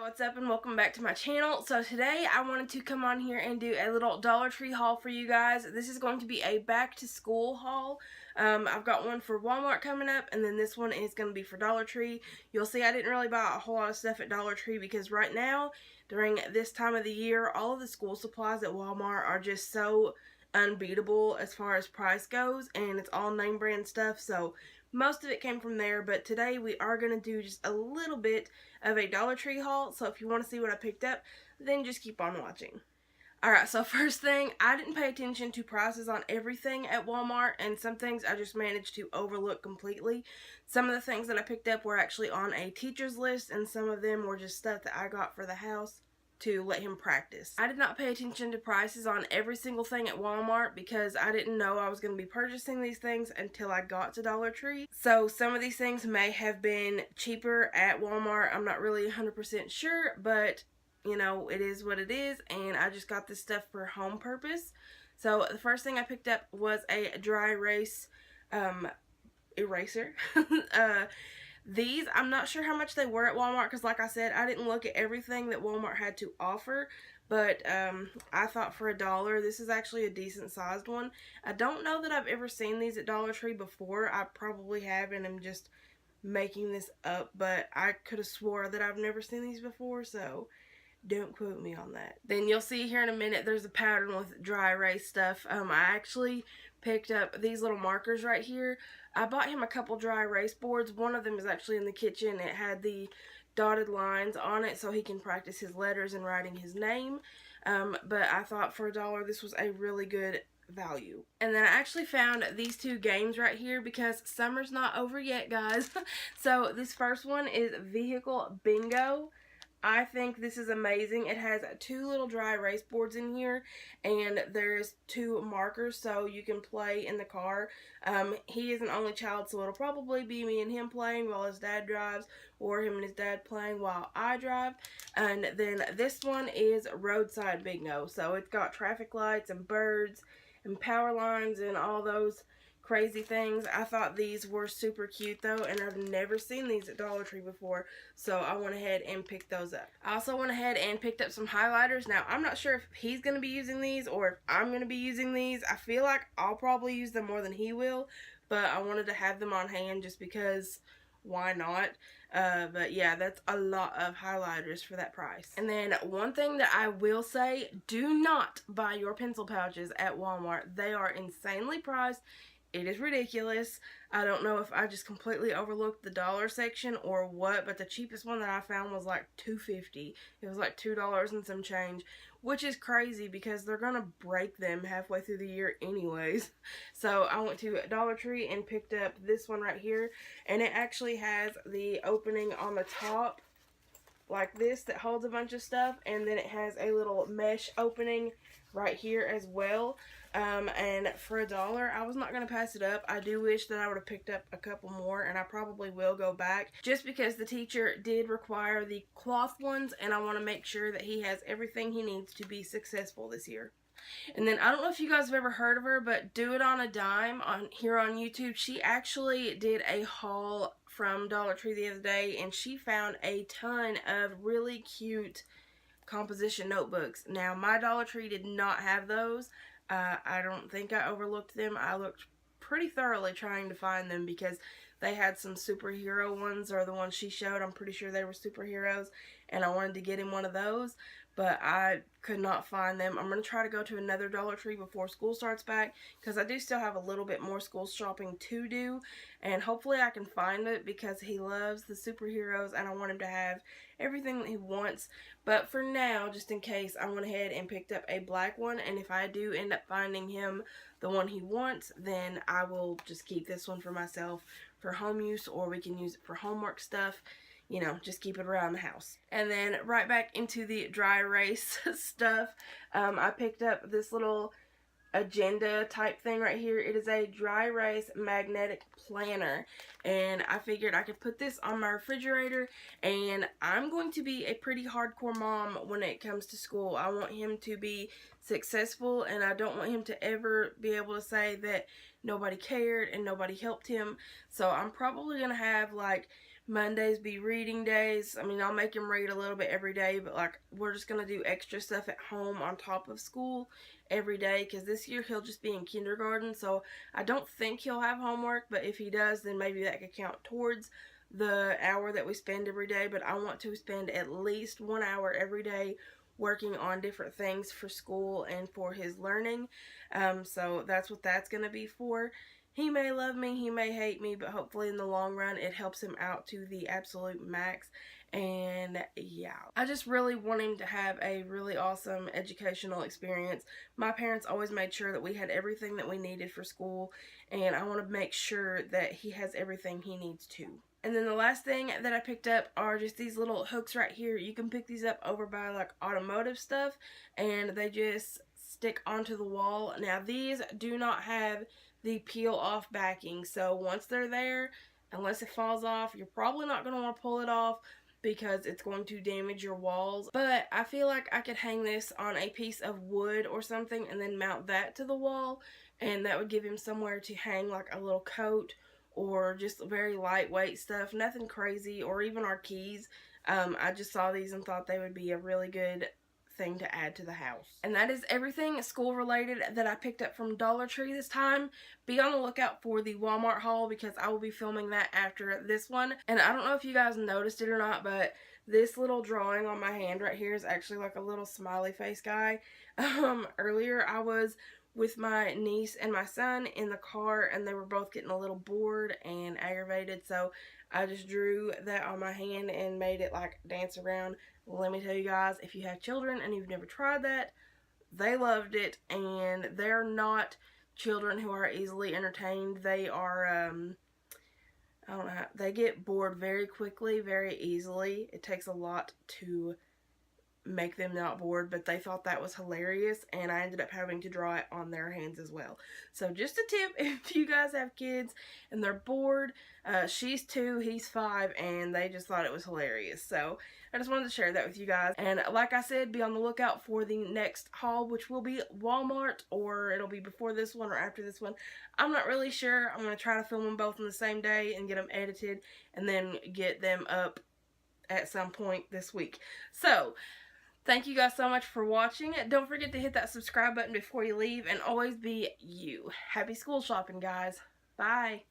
y'all, what's up and welcome back to my channel. So today I wanted to come on here and do a little Dollar Tree haul for you guys. This is going to be a back to school haul. I've got one for Walmart coming up, and then this one is going to be for Dollar Tree. You'll see I didn't really buy a whole lot of stuff at Dollar Tree because right now, during this time of the year, all of the school supplies at Walmart are just so unbeatable as far as price goes, and it's all name brand stuff, so most of it came from there. But today we are going to do just a little bit of a Dollar Tree haul, so if you want to see what I picked up, then just keep on watching. Alright, so first thing, I didn't pay attention to prices on everything at Walmart, and some things I just managed to overlook completely. Some of the things that I picked up were actually on a teacher's list, and some of them were just stuff that I got for the house to let him practice. I did not pay attention to prices on every single thing at Walmart because I didn't know I was going to be purchasing these things until I got to Dollar Tree. So some of these things may have been cheaper at Walmart. I'm not really 100% sure, but you know, it is what it is, and I just got this stuff for home purpose. So the first thing I picked up was a dry erase eraser. These, I'm not sure how much they were at Walmart because, like I said, I didn't look at everything that Walmart had to offer, but I thought for $1, this is actually a decent sized one. I don't know that I've ever seen these at Dollar Tree before. I probably have, and I'm just making this up, but I could have swore that I've never seen these before, so don't quote me on that. Then you'll see here in a minute there's a pattern with dry erase stuff. I actually picked up these little markers right here. I bought him a couple dry erase boards. One of them is actually in the kitchen. It had the dotted lines on it so he can practice his letters and writing his name. But I thought for $1 this was a really good value. And then I actually found these two games right here because summer's not over yet, guys. So this first one is Vehicle Bingo. I think this is amazing. It has two little dry erase boards in here, and there's two markers so you can play in the car. He is an only child, so it'll probably be me and him playing while his dad drives, or him and his dad playing while I drive. And then this one is Roadside Bingo, so it's got traffic lights and birds and power lines and all those crazy things. I thought these were super cute though, and I've never seen these at Dollar Tree before, so I went ahead and picked those up. I also went ahead and picked up some highlighters. Now, I'm not sure if he's going to be using these or if I'm going to be using these. I feel like I'll probably use them more than he will, but I wanted to have them on hand just because why not? But yeah, that's a lot of highlighters for that price. And then one thing that I will say, do not buy your pencil pouches at Walmart. They are insanely priced. It is ridiculous. I don't know if I just completely overlooked the dollar section or what, but the cheapest one that I found was like $2.50. It was like $2 and some change, which is crazy because they're gonna break them halfway through the year anyways. So I went to Dollar Tree and picked up this one right here, and it actually has the opening on the top like this that holds a bunch of stuff, and then it has a little mesh opening right here as well. And for $1, I was not going to pass it up. I do wish that I would have picked up a couple more, and I probably will go back just because the teacher did require the cloth ones, and I want to make sure that he has everything he needs to be successful this year. And then I don't know if you guys have ever heard of her, but Do It on a Dime here on YouTube. She actually did a haul from Dollar Tree the other day, and she found a ton of really cute composition notebooks. Now, my Dollar Tree did not have those. I don't think I overlooked them. I looked pretty thoroughly trying to find them because they had some superhero ones, or the ones she showed, I'm pretty sure they were superheroes, and I wanted to get him one of those, but I could not find them. I'm going to try to go to another Dollar Tree before school starts back because I do still have a little bit more school shopping to do, and hopefully I can find it because he loves the superheroes and I want him to have everything that he wants. But for now, just in case, I went ahead and picked up a black one, and if I do end up finding him the one he wants, then I will just keep this one for myself for home use, or we can use it for homework stuff. You know, just keep it around the house. And then right back into the dry erase stuff, I picked up this little agenda type thing right here. It is a dry erase magnetic planner, and I figured I could put this on my refrigerator, and I'm going to be a pretty hardcore mom when it comes to school. I want him to be successful, and I don't want him to ever be able to say that nobody cared and nobody helped him. So I'm probably going to have like Mondays be reading days. I mean, I'll make him read a little bit every day, but like we're just going to do extra stuff at home on top of school every day, because this year he'll just be in kindergarten, so I don't think he'll have homework, but if he does, then maybe that could count towards the hour that we spend every day. But I want to spend at least 1 hour every day working on different things for school and for his learning. So that's what that's going to be for. He may love me, he may hate me, but hopefully in the long run it helps him out to the absolute max. And yeah, I just really want him to have a really awesome educational experience. My parents always made sure that we had everything that we needed for school, and I want to make sure that he has everything he needs too. And then the last thing that I picked up are just these little hooks right here. You can pick these up over by like automotive stuff, and they just stick onto the wall. Now these do not have the peel off backing, so once they're there, unless it falls off, you're probably not going to want to pull it off because it's going to damage your walls. But I feel like I could hang this on a piece of wood or something and then mount that to the wall, and that would give him somewhere to hang like a little coat or just very lightweight stuff, nothing crazy, or even our keys. I just saw these and thought they would be a really good thing to add to the house. And that is everything school related that I picked up from Dollar Tree this time. Be on the lookout for the Walmart haul, because I will be filming that after this one. And I don't know if you guys noticed it or not, but this little drawing on my hand right here is actually like a little smiley face guy. Earlier I was with my niece and my son in the car, and they were both getting a little bored and aggravated, so I just drew that on my hand and made it like dance around. Let me tell you guys, if you have children and you've never tried that, they loved it. And they're not children who are easily entertained. They are I don't know how, they get bored very quickly, very easily. It takes a lot to make them not bored, but they thought that was hilarious, and I ended up having to draw it on their hands as well. So just a tip, if you guys have kids and they're bored, she's 2, he's 5, and they just thought it was hilarious. So I just wanted to share that with you guys. And like I said, be on the lookout for the next haul, which will be Walmart, or it'll be before this one or after this one. I'm not really sure. I'm going to try to film them both on the same day and get them edited and then get them up at some point this week. So thank you guys so much for watching. Don't forget to hit that subscribe button before you leave, and always be you. Happy school shopping, guys. Bye.